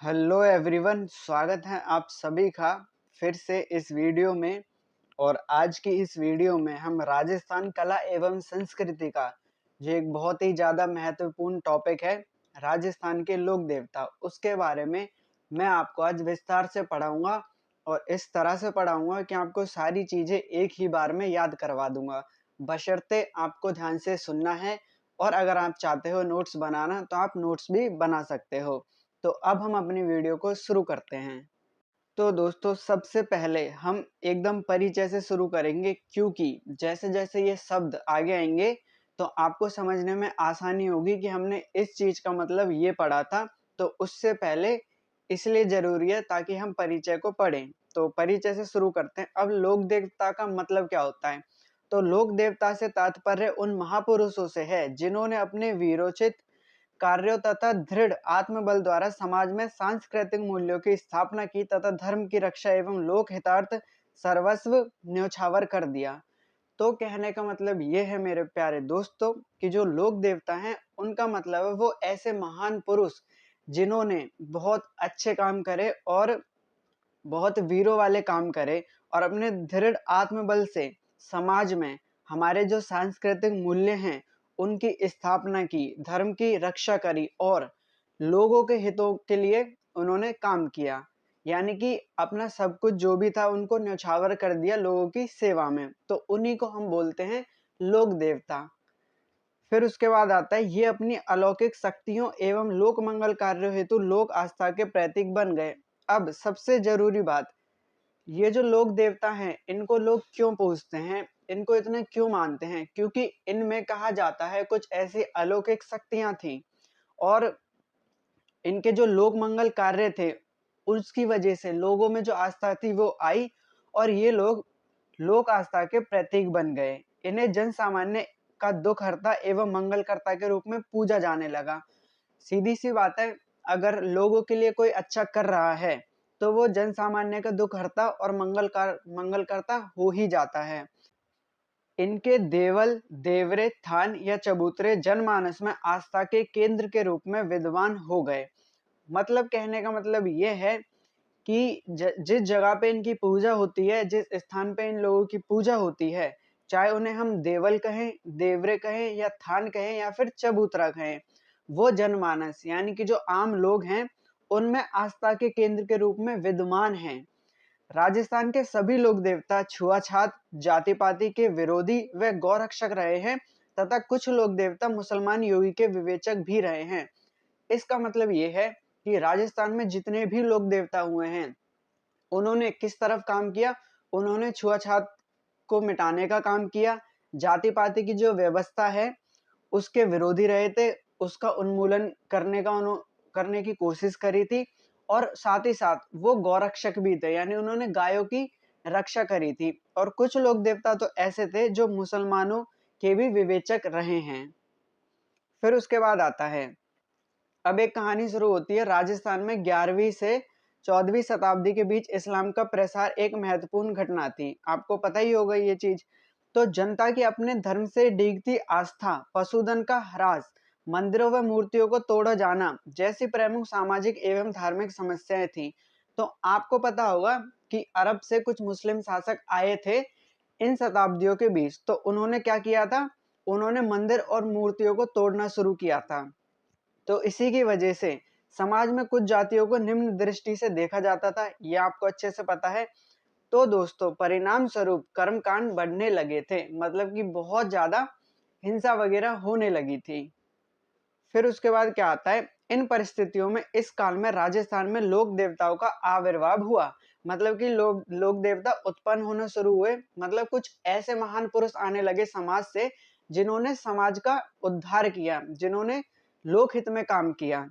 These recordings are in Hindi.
हेलो एवरीवन, स्वागत है आप सभी का फिर से इस वीडियो में। और आज की इस वीडियो में हम राजस्थान कला एवं संस्कृति का जो एक बहुत ही ज़्यादा महत्वपूर्ण टॉपिक है, राजस्थान के लोक देवता, उसके बारे में मैं आपको आज विस्तार से पढ़ाऊंगा। और इस तरह से पढ़ाऊंगा कि आपको सारी चीज़ें एक ही बार में याद करवा दूंगा, बशर्ते आपको ध्यान से सुनना है। और अगर आप चाहते हो नोट्स बनाना तो आप नोट्स भी बना सकते हो। तो अब हम अपनी वीडियो को शुरू करते हैं। तो दोस्तों, सबसे पहले हम एकदम परिचय से शुरू करेंगे, क्योंकि जैसे जैसे ये शब्द आगे आएंगे तो आपको समझने में आसानी होगी कि हमने इस चीज का मतलब ये पढ़ा था। तो उससे पहले इसलिए जरूरी है ताकि हम परिचय को पढ़ें। तो परिचय से शुरू करते हैं। अब लोक देवता का मतलब क्या होता है? तो लोक देवता से तात्पर्य उन महापुरुषों से है जिन्होंने अपने वीरोचित कार्यों तथा दृढ़ आत्मबल द्वारा समाज में सांस्कृतिक मूल्यों की स्थापना की तथा धर्म की रक्षा एवं लोक हितार्थ सर्वस्व न्योछावर कर दिया। तो कहने का मतलब ये है मेरे प्यारे दोस्तों कि जो लोक देवता हैं उनका मतलब है वो ऐसे महान पुरुष जिन्होंने बहुत अच्छे काम करे और बहुत वीरों वाले काम करे और अपने दृढ़ आत्मबल से समाज में हमारे जो सांस्कृतिक मूल्य हैं उनकी स्थापना की, धर्म की रक्षा करी और लोगों के हितों के लिए उन्होंने काम किया। यानी कि अपना सब कुछ जो भी था उनको न्यौछावर कर दिया लोगों की सेवा में। तो उन्हीं को हम बोलते हैं लोक देवता। फिर उसके बाद आता है ये अपनी अलौकिक शक्तियों एवं लोक मंगल कार्यों हेतु लोक आस्था के प्रतीक बन गए। अब सबसे जरूरी बात, ये जो लोक देवता हैं इनको लोग क्यों पूजते हैं, इनको इतने क्यों मानते हैं? क्योंकि इनमें कहा जाता है कुछ ऐसी अलौकिक शक्तियां थी और इनके जो लोक मंगल कार्य थे उसकी वजह से लोगों में जो आस्था थी वो आई और ये लोग लोक आस्था के प्रतीक बन गए। इन्हें जन सामान्य का दुख हरता एवं मंगलकर्ता के रूप में पूजा जाने लगा। सीधी सी बात है, अगर लोगों के लिए कोई अच्छा कर रहा है तो वो जन सामान्य का दुख हरता और मंगलकर्ता हो ही जाता है। इनके देवल, देवरे, थान या चबूतरे जनमानस में आस्था के केंद्र के रूप में विद्वान हो गए। मतलब कहने का मतलब ये है कि जिस जगह पे इनकी पूजा होती है, जिस स्थान पे इन लोगों की पूजा होती है, चाहे उन्हें हम देवल कहें, देवरे कहें या थान कहें या फिर चबूतरा कहें, वो जनमानस यानी कि जो आम लोग हैं उनमें आस्था के केंद्र के रूप में विद्यमान हैं। राजस्थान के सभी लोक देवता छुआछात, जाति पाति के विरोधी व गौरक्षक रहे हैं तथा कुछ लोक देवता मुसलमान योगी के विवेचक भी रहे हैं। इसका मतलब ये है कि राजस्थान में जितने भी लोक देवता हुए हैं उन्होंने किस तरफ काम किया? उन्होंने छुआछात को मिटाने का काम किया, जाति पाति की जो व्यवस्था है उसके विरोधी रहे थे, उसका उन्मूलन करने की कोशिश करी थी और साथ ही साथ वो गौरक्षक भी थे, यानी उन्होंने गायों की रक्षा करी थी। और कुछ लोक देवता तो ऐसे थे जो मुसलमानों के भी विवेचक रहे हैं। फिर उसके बाद आता है, अब एक कहानी शुरू होती है। राजस्थान में 11वीं से 14वीं शताब्दी के बीच इस्लाम का प्रसार एक महत्वपूर्ण घटना थी। आपको पता ही होगा ये चीज। तो जनता की अपने धर्म से डिगती आस्था, पशुधन का ह्रास, मंदिरों व मूर्तियों को तोड़ा जाना जैसी प्रमुख सामाजिक एवं धार्मिक समस्याएं थी। तो आपको पता होगा कि अरब से कुछ मुस्लिम शासक आए थे इन शताब्दियों के बीच। तो उन्होंने क्या किया था? उन्होंने मंदिर और मूर्तियों को तोड़ना शुरू किया था। तो इसी की वजह से समाज में कुछ जातियों को निम्न दृष्टि से देखा जाता था, ये आपको अच्छे से पता है। तो दोस्तों, परिणाम स्वरूप कर्मकांड बढ़ने लगे थे, मतलब कि बहुत ज्यादा हिंसा वगैरह होने लगी थी। फिर उसके बाद क्या आता है, इन परिस्थितियों में इस काल में राजस्थान में लोक देवताओं का आविर्भाव हुआ। मतलब कि लोक देवता उत्पन्न होने शुरू हुए, मतलब कुछ ऐसे महान पुरुष आने लगे समाज से जिन्होंने समाज का उद्धार किया, जिन्होंने लोक हित में काम किया।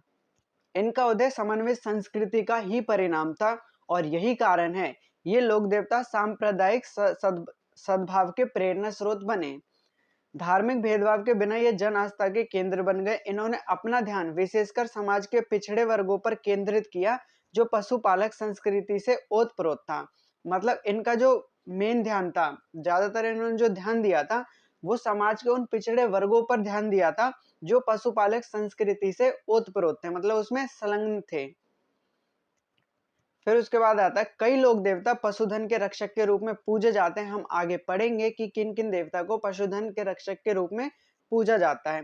इनका उदय समन्वित संस्कृति का ही परिणाम था और यही कारण है ये लोक देवता सांप्रदायिक सद्भाव के प्रेरणा स्रोत बने। धार्मिक भेदभाव के बिना ये जन आस्था के केंद्र बन गए। इन्होंने अपना ध्यान विशेषकर समाज के पिछड़े वर्गों पर केंद्रित किया जो पशुपालक संस्कृति से ओतप्रोत था। मतलब इनका जो मेन ध्यान था, ज्यादातर इन्होंने जो ध्यान दिया था वो समाज के उन पिछड़े वर्गों पर ध्यान दिया था जो पशुपालक संस्कृति से ओतप्रोत थे, मतलब उसमें संलग्न थे। फिर उसके बाद आता है कई लोक देवता पशुधन के रक्षक के रूप में पूजे जाते हैं। हम आगे पढ़ेंगे कि किन किन देवता को पशुधन के रक्षक के रूप में पूजा जाता है।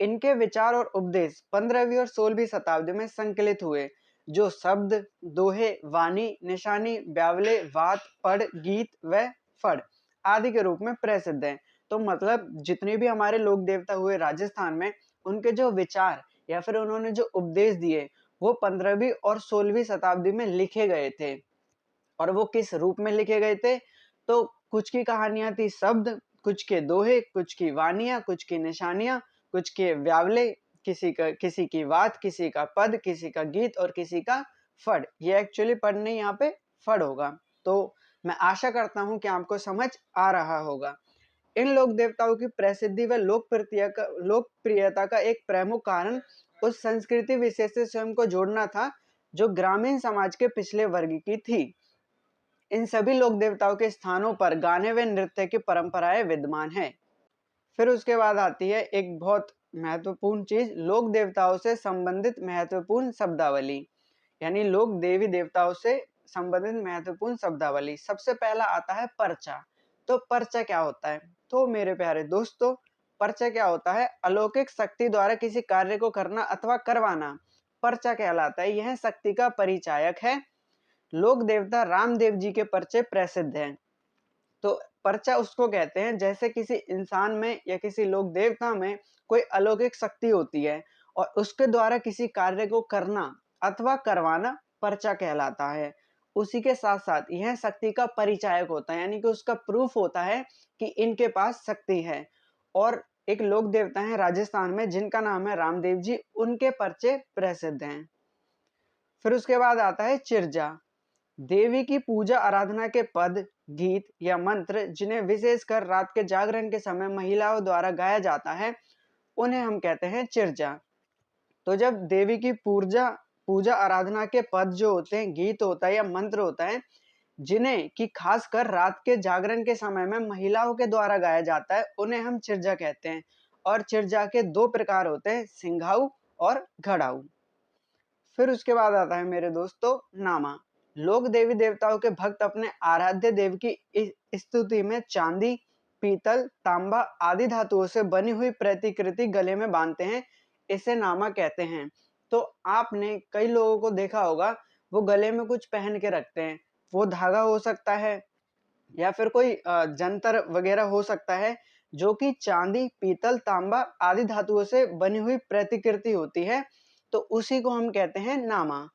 इनके विचार और उपदेश 15वीं और 16वीं शताब्दी में संकलित हुए, जो शब्द, दोहे, वाणी, निशानी, ब्यावले, वात, पढ़, गीत व फड़ आदि के रूप में प्रसिद्ध हैं। तो मतलब जितने भी हमारे लोक देवता हुए राजस्थान में, उनके जो विचार या फिर उन्होंने जो उपदेश दिए वो 15वीं और 16वीं शताब्दी में लिखे गए थे। और वो किस रूप में लिखे गए थे? तो कुछ की कहानियां थी शब्द, कुछ के दोहे, कुछ की वानियां, कुछ की निशानियां, कुछ के व्यावले, किसी की वात, किसी का पद, किसी का गीत और किसी का फड़। ये एक्चुअली पढ़ नहीं, यहाँ पे फड़ होगा। तो मैं आशा करता हूं कि आपको समझ आ रहा होगा। इन लोक देवताओं की प्रसिद्धि व लोकप्रियता का एक प्रमुख कारण उस संस्कृति विशेष से स्वयं को जोड़ना था, जो ग्रामीण समाज के पिछले वर्ग की थी। इन सभी लोक देवताओं के स्थानों पर गाने व नृत्य की परंपराएं विद्यमान है। फिर उसके बाद आती है एक बहुत महत्वपूर्ण चीज, लोक देवताओं से संबंधित महत्वपूर्ण शब्दावली, यानी लोक देवी देवताओं से संबंधित महत्वपूर्ण शब्दावली। सबसे पहला आता है पर्चा। तो पर्चा क्या होता है? तो मेरे प्यारे दोस्तों, पर्चा क्या होता है? अलौकिक शक्ति द्वारा किसी कार्य को करना अथवा करवाना पर्चा कहलाता है। यह शक्ति का परिचायक है। लोक देवता रामदेव जी के पर्चे प्रसिद्ध हैं। तो पर्चा उसको कहते हैं जैसे किसी इंसान में या किसी लोक देवता में कोई अलौकिक शक्ति होती है और उसके द्वारा किसी कार्य को करना अथवा करवाना पर्चा कहलाता है। उसी के साथ साथ यह शक्ति का परिचायक होता है, यानी कि उसका प्रूफ होता है कि इनके पास शक्ति है। और एक लोक देवता है राजस्थान में जिनका नाम है रामदेव जी, उनके पर्चे प्रसिद्ध हैं। फिर उसके बाद आता है चिरजा। देवी की पूजा आराधना के पद, गीत या मंत्र जिन्हें विशेषकर रात के जागरण के समय महिलाओं द्वारा गाया जाता है, उन्हें हम कहते हैं चिरजा। तो जब देवी की पूजा पूजा आराधना के पद जो होते हैं, गीत होता है या मंत्र होता है, जिन्हें कि खासकर रात के जागरण के समय में महिलाओं के द्वारा गाया जाता है, उन्हें हम चिरजा कहते हैं। और चिरजा के दो प्रकार होते हैं, सिंघाऊ और घड़ाऊ। फिर उसके बाद आता है मेरे दोस्तों नामा। लोक देवी देवताओं के भक्त अपने आराध्य देव की स्तुति में चांदी, पीतल, तांबा आदि धातुओं से बनी हुई प्रतिकृति गले में बांधते हैं, इसे नामा कहते हैं। तो आपने कई लोगों को देखा होगा, वो गले में कुछ पहन के रखते हैं। वो धागा हो सकता है या फिर कोई जंतर वगैरह हो सकता है, जो कि चांदी, पीतल, तांबा आदि धातुओं से बनी हुई प्रतिकृति होती है। तो उसी को हम कहते हैं नामा।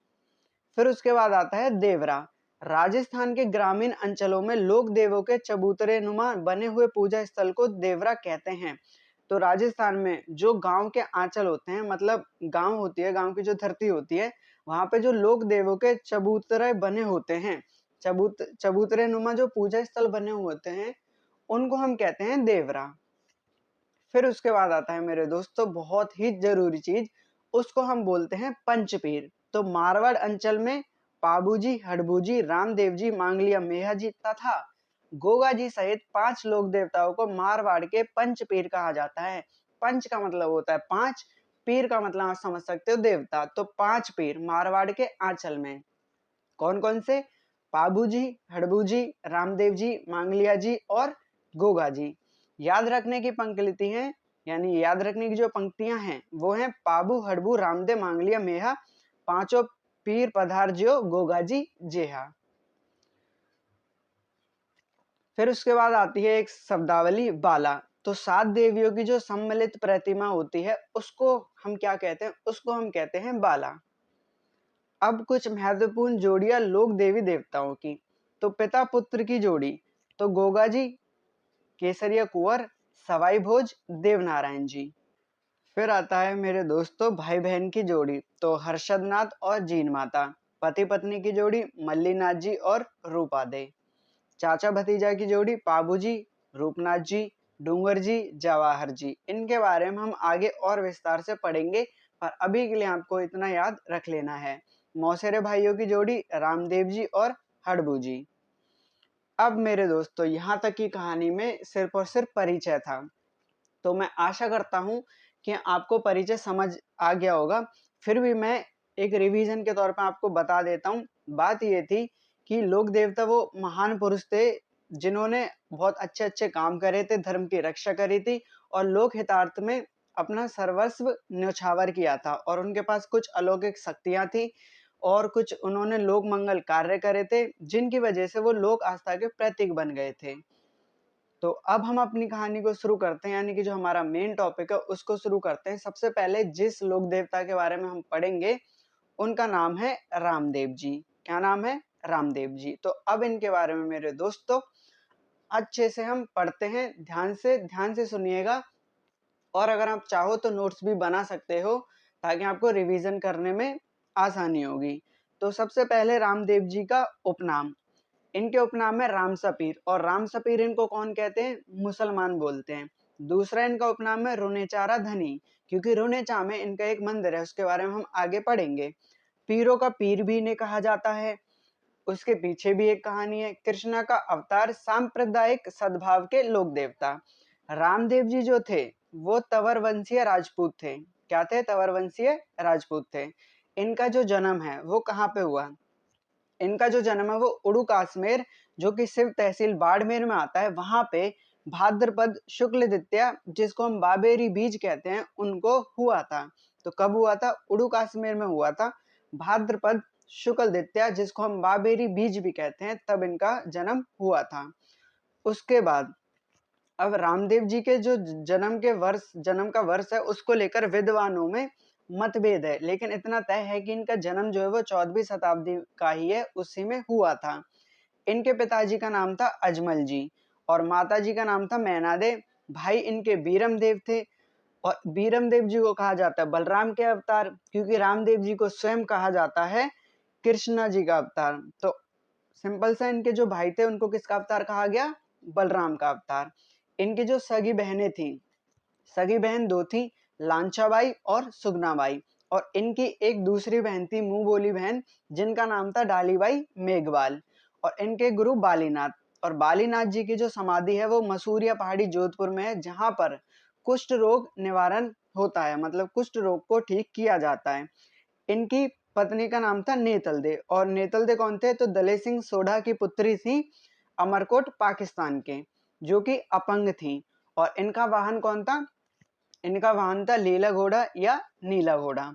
फिर उसके बाद आता है देवरा। राजस्थान के ग्रामीण अंचलों में लोक देवों के चबूतरे नुमा बने हुए पूजा स्थल को देवरा कहते हैं। तो राजस्थान में जो गांव के आंचल होते हैं, मतलब गांव होती है, गांव की जो धरती होती है, वहां पे जो लोक देवों के चबूतरे बने होते हैं, चबूतरे नुमा जो पूजा स्थल बने हुए होते हैं, उनको हम कहते हैं देवरा। फिर उसके बाद आता है मेरे दोस्तों बहुत ही जरूरी चीज, उसको हम बोलते हैं पंचपीर। तो मारवाड़ अंचल में पाबूजी, हड़बूजी, रामदेव जी, मांगलिया मेहा जी तथा गोगा जी सहित 5 लोक देवताओं को मारवाड़ के पंचपीर कहा जाता है। पंच का मतलब होता है 5, पीर का मतलब आप समझ सकते हो देवता। तो 5 पीर मारवाड़ के आंचल में कौन कौन से? पाबूजी, हड़बूजी, रामदेव जी, मांगलिया जी और गोगा जी। याद रखने की पंक्ति है, यानी याद रखने की जो पंक्तियां हैं वो हैं पाबू, हड़बू, रामदेव, मांगलिया, मेहा, पांचों पीर पधारजियो, गोगा जी जेहा। फिर उसके बाद आती है एक शब्दावली बाला। तो 7 देवियों की जो सम्मिलित प्रतिमा होती है उसको हम क्या कहते हैं? उसको हम कहते हैं बाला। अब कुछ महत्वपूर्ण जोड़ियां लोक देवी देवताओं की। तो पिता पुत्र की जोड़ी, तो गोगा जी, केसरिया कुंवर, सवाई भोज, देवनारायण जी। फिर आता है मेरे दोस्तों भाई बहन की जोड़ी। तो हर्षद नाथ और जीन माता। पति पत्नी की जोड़ी मल्लीनाथ जी और रूपा दे। चाचा भतीजा की जोड़ी पाबू जी, रूपनाथ जी, डूंगर जी, जवाहर जी। इनके बारे में हम आगे और विस्तार से पढ़ेंगे, पर अभी के लिए आपको इतना याद रख लेना है। मौसेरे भाइयों की जोड़ी रामदेव जी और हड़बू जी। अब मेरे दोस्तों यहाँ तक की कहानी में सिर्फ और सिर्फ परिचय था। तो मैं आशा करता हूँ कि आपको परिचय समझ आ गया होगा। फिर भी मैं एक रिवीजन के तौर पर आपको बता देता हूँ। बात ये थी कि लोक देवता वो महान पुरुष थे जिन्होंने बहुत अच्छे काम करे थे, धर्म की रक्षा करी थी और लोक हितार्थ में अपना सर्वस्व न्यौछावर किया था, और उनके पास कुछ अलौकिक शक्तियां थी और कुछ उन्होंने लोक मंगल कार्य करे थे जिनकी वजह से वो लोक आस्था के प्रतीक बन गए थे। तो अब हम अपनी कहानी को शुरू करते हैं, यानी कि जो हमारा मेन टॉपिक है उसको शुरू करते हैं। सबसे पहले जिस लोक देवता के बारे में हम पढ़ेंगे उनका नाम है रामदेव जी। क्या नाम है? रामदेव जी। तो अब इनके बारे में मेरे दोस्तों अच्छे से हम पढ़ते हैं, ध्यान से सुनिएगा, और अगर आप चाहो तो नोट्स भी बना सकते हो ताकि आपको रिवीजन करने में आसानी होगी। तो सबसे पहले रामदेव जी का उपनाम। इनके उपनाम है राम सपीर, और राम सपीर इनको कौन कहते हैं? मुसलमान बोलते हैं। दूसरा इनका उपनाम है रुनेचारा धनी, क्योंकि रुनेचा में इनका एक मंदिर है, उसके बारे में हम आगे पढ़ेंगे। पीरों का पीर भी इन्हें कहा जाता है। उसके पीछे भी एक कहानी है। कृष्णा का अवतार, सांप्रदायिक सद्भाव के लोक देवता। रामदेव जी जो थे वो तंवर वंशीय राजपूत थे। क्या थे? तंवर वंशीय राजपूत थे। इनका जो जन्म है वो कहाँ पे हुआ? इनका जो जन्म है वो उड़ू काश्मीर, जो कि सिर्फ तहसील बाड़मेर में आता है, वहां पे भाद्रपद शुक्ल द्वितीया, जिसको हम बाबेरी बीज कहते हैं, उनको हुआ था। तो कब हुआ था? उड़ू काश्मीर में हुआ था भाद्रपद शुक्ल द्वितीया, जिसको हम बाबेरी बीज भी कहते हैं, तब इनका जन्म हुआ था। उसके बाद अब रामदेव जी के जो जन्म का वर्ष है उसको लेकर विद्वानों में मतभेद है, लेकिन इतना तय है कि इनका जन्म जो है वो 14वीं शताब्दी का ही है, उसी में हुआ था। इनके पिताजी का नाम था अजमल जी और माताजी का नाम था मैना दे। भाई इनके बीरम देव थे, और बीरम देव जी को कहा जाता है बलराम के अवतार, क्योंकि रामदेव जी को स्वयं कहा जाता है कृष्णा जी का अवतार। तो सिंपल सा इनके जो भाई थे उनको किसका अवतार कहा गया? बलराम का अवतार। इनकी जो सगी बहनें थी, सगी बहन दो थी, लांछाबाई और सुगनाबाई, और इनकी एक दूसरी बहन थी मुंह बोली बहन, जिनका नाम था डालीबाई मेघवाल, और इनके गुरु बालीनाथ। और बालीनाथ जी की जो समाधि है वो मसूरिया पहाड़ी जोधपुर में है, जहां पर कुष्ठ रोग निवारण होता है, मतलब कुष्ठ रोग को ठीक किया जाता है। इनकी पत्नी का नाम था नेतल दे, और नेतल दे कौन थे? तो दले सिंह सोढ़ा की पुत्री थी, अमरकोट पाकिस्तान के, जो कि अपंग थी। और इनका वाहन कौन था? इनका वाहन था लीला घोड़ा या नीला घोड़ा।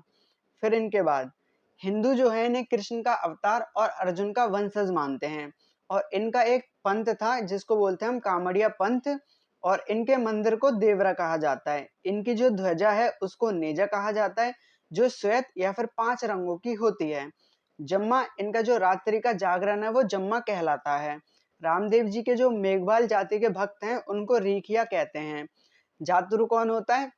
फिर इनके बाद हिंदू जो है इन्हें कृष्ण का अवतार और अर्जुन का वंशज मानते हैं, और इनका एक पंथ था जिसको बोलते हैं हम कामड़िया पंथ, और इनके मंदिर को देवरा कहा जाता है। इनकी जो ध्वजा है उसको नेजा कहा जाता है, जो श्वेत या फिर 5 रंगों की होती है। जम्मा, इनका जो रात्रि का जागरण है वो जम्मा कहलाता है। रामदेव जी के जो मेघवाल जाति के भक्त हैं उनको रीखिया कहते हैं। जातरु कौन होता है?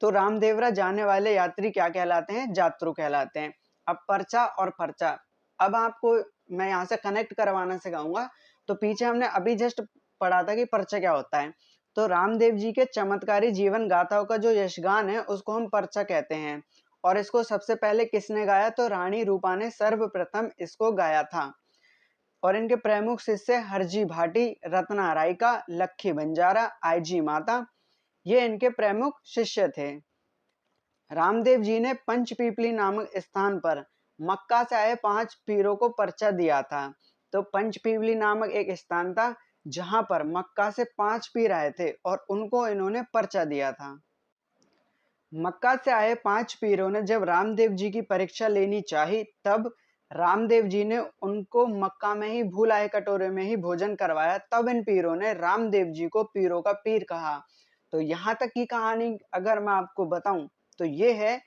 तो रामदेवरा जाने वाले यात्री क्या कहलाते हैं? जात्रु कहलाते हैं। अब पर्चा और पर्चा, अब आपको मैं यहाँ से कनेक्ट करवाना सिखाऊंगा। तो पीछे हमने अभी जस्ट पढ़ा था कि पर्चा क्या होता है। तो रामदेव जी के चमत्कारी जीवन गाथाओं का जो यशगान है उसको हम पर्चा कहते हैं, और इसको सबसे पहले किसने गाया? तो रानी रूपा ने सर्वप्रथम इसको गाया था। और इनके प्रमुख शिष्य हरजी भाटी, रत्ना रायका, लक्खी बंजारा, आईजी माता, ये इनके प्रमुख शिष्य थे। रामदेव जी ने पंचपीपली नामक स्थान पर मक्का से आए 5 पीरों को पर्चा दिया था। तो पंचपीपली नामक एक स्थान था जहां पर मक्का से 5 पीर आए थे और उनको इन्होंने पर्चा दिया था। मक्का से आए 5 पीरों ने जब रामदेव जी की परीक्षा लेनी चाही, तब रामदेव जी ने उनको मक्का में ही भूल आए कटोरे में ही भोजन करवाया। तब इन पीरों ने रामदेव जी को पीरों का पीर कहा। तो यहाँ तक की कहानी अगर मैं आपको बताऊं तो ये है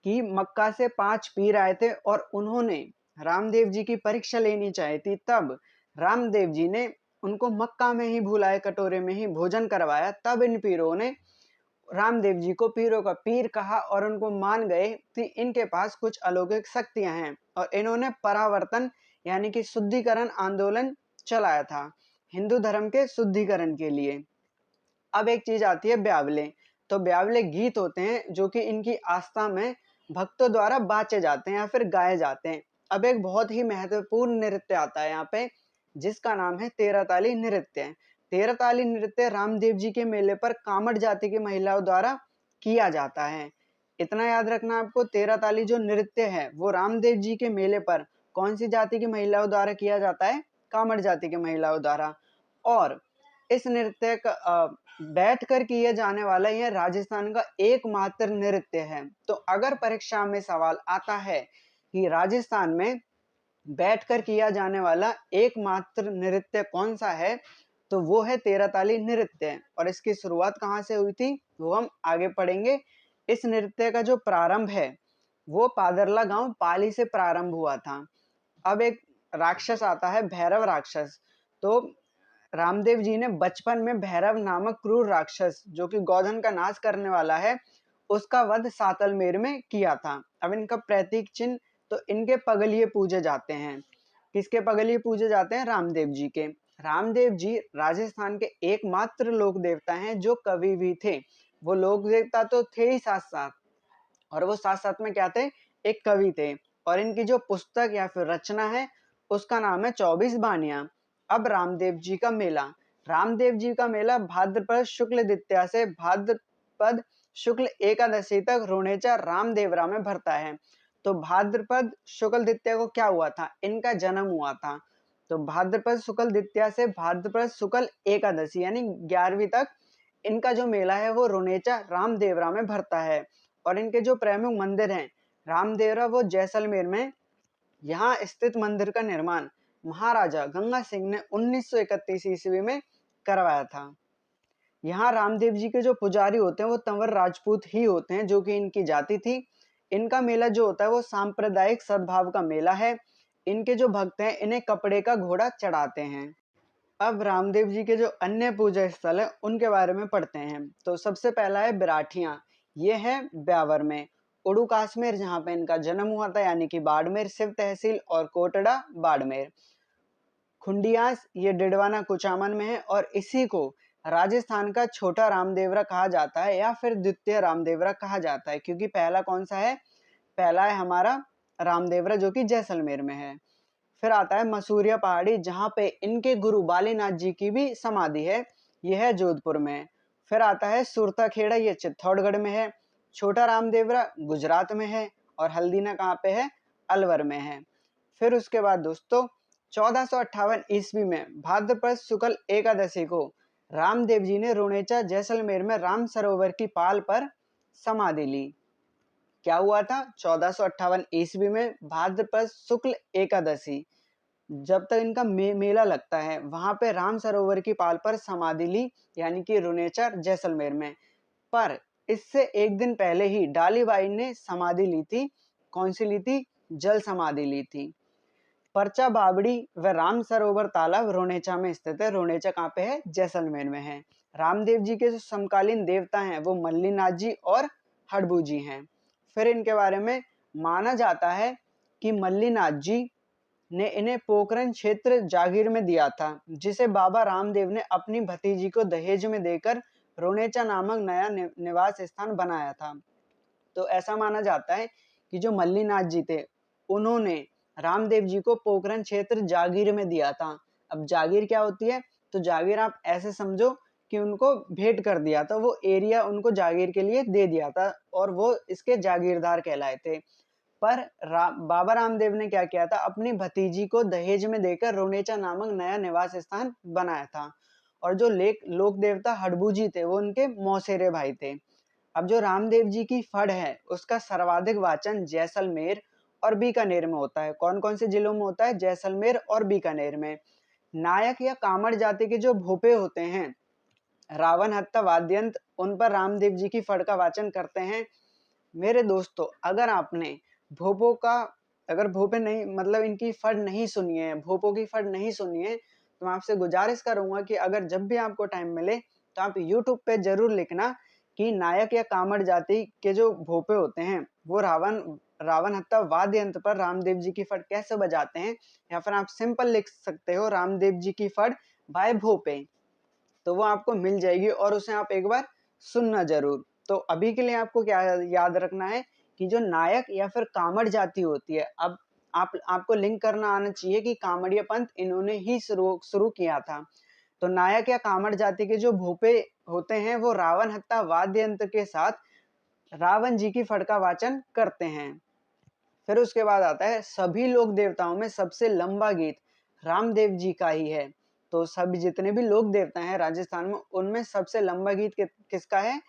कि मक्का से 5 पीर आए थे और उन्होंने रामदेव जी की परीक्षा लेनी चाही थी। तब रामदेव जी ने उनको मक्का में ही भूल आए कटोरे में ही भोजन करवाया। तब इन पीरों ने रामदेव जी को पीरों का पीर कहा और उनको मान गए कि इनके पास कुछ अलौकिक शक्तियां हैं, और इन्होंने परावर्तन यानी कि शुद्धिकरण आंदोलन चलाया था हिंदू धर्म के शुद्धिकरण के लिए। अब एक चीज आती है ब्यावले। तो ब्यावले गीत होते हैं जो कि इनकी आस्था में भक्तों द्वारा बाचे जाते हैं या फिर गाए जाते हैं। अब एक बहुत ही महत्वपूर्ण नृत्य आता है यहाँ पे, जिसका नाम है तेरह ताली नृत्य। तेरह ताली नृत्य रामदेव जी के मेले पर कामड़ जाति की महिलाओं द्वारा किया जाता है। इतना याद रखना आपको, 13 ताली जो नृत्य है वो रामदेव जी के मेले पर कौन सी जाति की महिलाओं द्वारा किया जाता है? कामड़ जाति की महिलाओं द्वारा। और इस नृत्य का बैठ कर किया जाने वाला यह राजस्थान का एकमात्र नृत्य है। तो अगर परीक्षा में सवाल आता है कि राजस्थान में बैठकर किया जाने वाला एकमात्र नृत्य कौन सा है, तो वो है 13 ताली नृत्य। और इसकी शुरुआत कहाँ से हुई थी वो हम आगे पढ़ेंगे। इस नृत्य का जो प्रारंभ है वो पादरला गांव पाली से प्रारंभ हुआ था। अब एक राक्षस आता है, भैरव राक्षस। तो रामदेव जी ने बचपन में भैरव नामक क्रूर राक्षस जो कि गोधन का नाश करने वाला है, उसका वध सातलमेर में किया था। अब इनका प्रतीक चिन्ह, तो इनके पगलिये पूजे जाते हैं। किसके पगलिये पूजे जाते हैं? रामदेव जी के। रामदेव जी राजस्थान के एकमात्र लोक देवता हैं जो कवि भी थे। वो लोक देवता तो थे ही साथ साथ, और वो साथ साथ में क्या थे? एक कवि थे। और इनकी जो पुस्तक या फिर रचना है उसका नाम है 24 बानियां। अब रामदेव जी का मेला। रामदेव जी का मेला भाद्रपद शुक्ल द्वितीया से भाद्रपद शुक्ल एकादशी तक रोनेचा रामदेवरा में भरता है। तो भाद्रपद शुक्ल द्वितीया को क्या हुआ था? इनका जन्म हुआ था। तो भाद्रपद शुक्ल द्वितीया से भाद्रपद शुक्ल एकादशी यानी 11वीं तक इनका जो मेला है वो रोनेचा रामदेवरा में भरता है। और इनके जो प्रमुख मंदिर हैं रामदेवरा वो जैसलमेर में, यहाँ स्थित मंदिर का निर्माण महाराजा गंगा सिंह ने 1931 ईस्वी में करवाया था। यहाँ रामदेव जी के जो पुजारी होते हैं वो तंवर राजपूत ही होते हैं, जो कि इनकी जाति थी। इनका मेला जो होता है वो सांप्रदायिक सद्भाव का मेला है। इनके जो भक्त हैं इन्हें कपड़े का घोड़ा चढ़ाते हैं। अब रामदेव जी के जो अन्य पूजा स्थल है उनके बारे में पढ़ते हैं। तो सबसे पहला है बिराठिया, ये है ब्यावर में। उड़ू काश्मीर जहाँ पे इनका जन्म हुआ था यानी कि बाड़मेर शिव तहसील, और कोटड़ा बाड़मेर। खुंडियास ये डिडवाना कुचामन में है, और इसी को राजस्थान का छोटा रामदेवरा कहा जाता है या फिर द्वितीय रामदेवरा कहा जाता है, क्योंकि पहला कौन सा है? पहला है हमारा रामदेवरा जो कि जैसलमेर में है। फिर आता है मसूरिया पहाड़ी, जहाँ पे इनके गुरु बालीनाथ जी की भी समाधि है, यह है जोधपुर में। फिर आता है सुरता खेड़ा, ये चित्तौड़गढ़ में है। छोटा रामदेवरा गुजरात में है, और हल्दीना कहाँ पे है? अलवर में है। फिर उसके बाद दोस्तों 1458 ईस्वी में भाद्रपद शुक्ल एकादशी को रामदेव जी ने रोनेचा जैसलमेर में राम सरोवर की पाल पर समाधि ली। क्या हुआ था? 1458 ईस्वी में भाद्रपद शुक्ल एकादशी, जब तक इनका मेला लगता है वहां पे राम सरोवर की पाल पर समाधि ली, यानी कि रुनेचा जैसलमेर में। पर इससे एक दिन पहले ही डालीबाई ने समाधि ली थी। कौन सी ली थी? जल समाधि ली थी। परचा बावड़ी व राम सरोवर तालाब रोनेचा में स्थित है। रोनेचा कहाँ पे है? जैसलमेर में है। रामदेव जी के जो समकालीन देवता हैं वो मल्लीनाथ जी और हड़बू जी हैं। फिर इनके बारे में माना जाता है कि मल्लीनाथ जी ने इन्हें पोखरण क्षेत्र जागीर में दिया था, जिसे बाबा रामदेव ने अपनी भतीजी को दहेज में देकर रोनेचा नामक नया निवास स्थान बनाया था। तो ऐसा माना जाता है कि जो मल्लीनाथ जी थे उन्होंने रामदेव जी को पोखरण क्षेत्र जागीर में दिया था। अब जागीर क्या होती है? तो जागीर आप ऐसे समझो कि उनको भेंट कर दिया था, वो एरिया उनको जागीर के लिए दे दिया था, और वो इसके जागीरदार कहलाए थे। पर बाबा रामदेव ने क्या किया था? अपनी भतीजी को दहेज में देकर रोनेचा नामक नया निवास स्थान बनाया था। और जो लोक देवता हड़बू जी थे वो उनके मौसेरे भाई थे। अब जो रामदेव जी की फड़ है उसका सर्वाधिक वाचन जैसलमेर और बीकानेर में होता है। कौन कौन से जिलों में होता है? जैसलमेर और बीकानेर में। नायक या कामड़ जाति के जो भोपे होते हैं, रावण हत्ता वाद्यंत्र, उन पर रामदेव जी की फड़ का वाचन करते हैं। मेरे दोस्तों, अगर भोपे नहीं, मतलब इनकी फड़ नहीं सुनी है, भोपों की फड़ नहीं सुनी है, तो मैं आपसे गुजारिश करूंगा कि अगर जब भी आपको टाइम मिले तो आप YouTube पे जरूर लिखना कि नायक या कामड़ जाति के जो भोपे होते हैं वो रावण हत्ता वाद्य यंत्र पर रामदेव जी की फड़ कैसे बजाते हैं, या फिर आप सिंपल लिख सकते हो रामदेव जी की फड़ बाय भोपे, तो वो आपको मिल जाएगी और उसे आप एक बार सुनना जरूर। तो अभी के लिए आपको क्या याद रखना है कि जो नायक या फिर कामड़ जाति होती है, अब आपको लिंक करना आना चाहिए कि कामड़िया पंथ इन्होंने ही शुरू किया था। तो नायक या कामड़ जाति के जो भोपे होते हैं वो रावण हत्ता वाद्य यंत्र के साथ रावण जी की फड़ का वाचन करते हैं। फिर उसके बाद आता है सभी लोक देवताओं में सबसे लंबा गीत रामदेव जी का ही है। तो सभी जितने भी लोक देवता हैं राजस्थान में, उनमें सबसे लंबा गीत किसका है?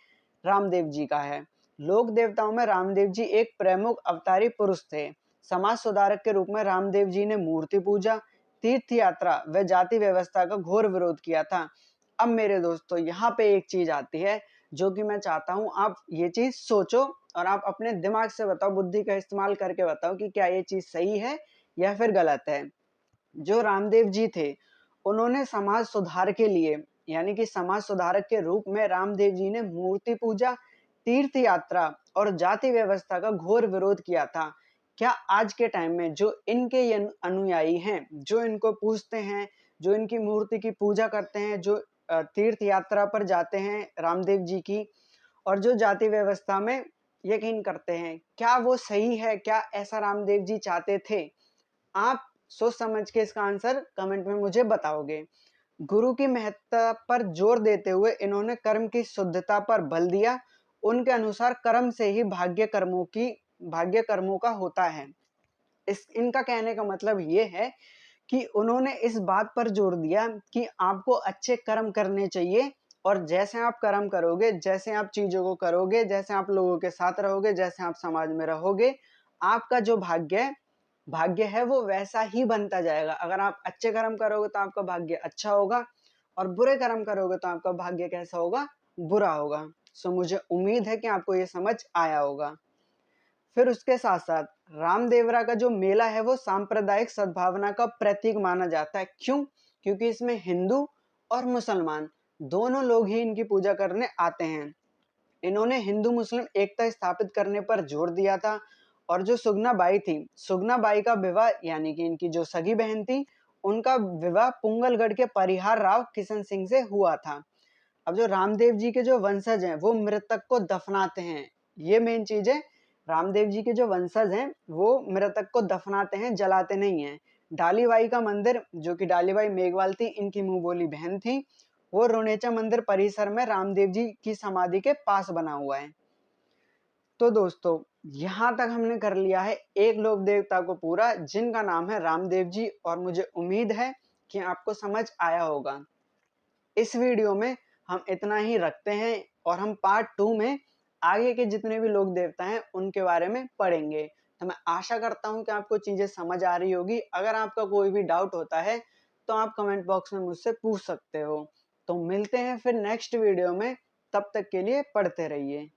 रामदेव जी का है। लोक देवताओं में रामदेव जी एक प्रमुख अवतारी पुरुष थे। समाज सुधारक के रूप में रामदेव जी ने मूर्ति पूजा, तीर्थ यात्रा व जाति व्यवस्था का घोर विरोध किया था। अब मेरे दोस्तों यहाँ पे एक चीज आती है जो कि मैं चाहता हूँ आप ये चीज सोचो और आप अपने दिमाग से बताओ, बुद्धि का इस्तेमाल करके बताओ कि क्या ये चीज सही है या फिर गलत है। जो रामदेव जी थे उन्होंने समाज सुधार के लिए, यानी कि समाज सुधारक के रूप में रामदेव जी ने मूर्ति पूजा, तीर्थ यात्रा और जाति व्यवस्था का घोर विरोध किया था। क्या आज के टाइम में जो इनके ये अनुयायी हैं, जो इनको पूजते हैं, जो इनकी मूर्ति की पूजा करते हैं, जो तीर्थ यात्रा पर जाते हैं रामदेव जी की, और जो जाति व्यवस्था में यकीन करते हैं, क्या वो सही है? क्या ऐसा रामदेव जी चाहते थे? आप सोच समझ के इसका आंसर कमेंट में मुझे बताओगे। गुरु की महत्ता पर जोर देते हुए इन्होंने कर्म की शुद्धता पर बल दिया। उनके अनुसार कर्म से ही भाग्य कर्मों का होता है। इनका कहने का मतलब ये है कि उन्होंने इस बात पर जोर दिया कि आपको अच्छे कर्म करने चाहिए, और जैसे आप कर्म करोगे, जैसे आप चीजों को करोगे, जैसे आप लोगों के साथ रहोगे, जैसे आप समाज में रहोगे, आपका जो भाग्य है वो वैसा ही बनता जाएगा। अगर आप अच्छे कर्म करोगे तो आपका भाग्य अच्छा होगा, और बुरे कर्म करोगे तो आपका भाग्य कैसा होगा? बुरा होगा। सो मुझे उम्मीद है कि आपको ये समझ आया होगा। फिर उसके साथ साथ रामदेवरा का जो मेला है वो सांप्रदायिक सद्भावना का प्रतीक माना जाता है। क्यों? क्योंकि इसमें हिंदू और मुसलमान दोनों लोग ही इनकी पूजा करने आते हैं। इन्होंने हिंदू मुस्लिम एकता स्थापित करने पर जोर दिया था। और जो सुगना बाई थी, सुगना बाई का विवाह, यानी कि इनकी जो सगी बहन थी, उनका विवाह पुंगलगढ़ के परिहार राव किशन सिंह से हुआ था। अब जो रामदेव जी के जो वंशज हैं वो मृतक को दफनाते हैं। ये मेन चीज है। रामदेव जी के जो वंशज हैं वो मृतक को दफनाते हैं, जलाते नहीं हैं। डालीबाई का मंदिर, जो कि डालीबाई मेघवाल थी, इनकी मुंह बोली बहन थी, वो रोनेचा मंदिर परिसर में रामदेव जी की समाधि के पास बना हुआ है। तो दोस्तों यहाँ तक हमने कर लिया है एक लोक देवता को पूरा, जिनका नाम है रामदेव जी, और मुझे उम्मीद है कि आपको समझ आया होगा। इस वीडियो में हम इतना ही रखते हैं, और हम पार्ट 2 में आगे के जितने भी लोक देवता हैं उनके बारे में पढ़ेंगे। तो मैं आशा करता हूँ कि आपको चीजें समझ आ रही होगी। अगर आपका कोई भी डाउट होता है तो आप कमेंट बॉक्स में मुझसे पूछ सकते हो। तो मिलते हैं फिर नेक्स्ट वीडियो में, तब तक के लिए पढ़ते रहिए।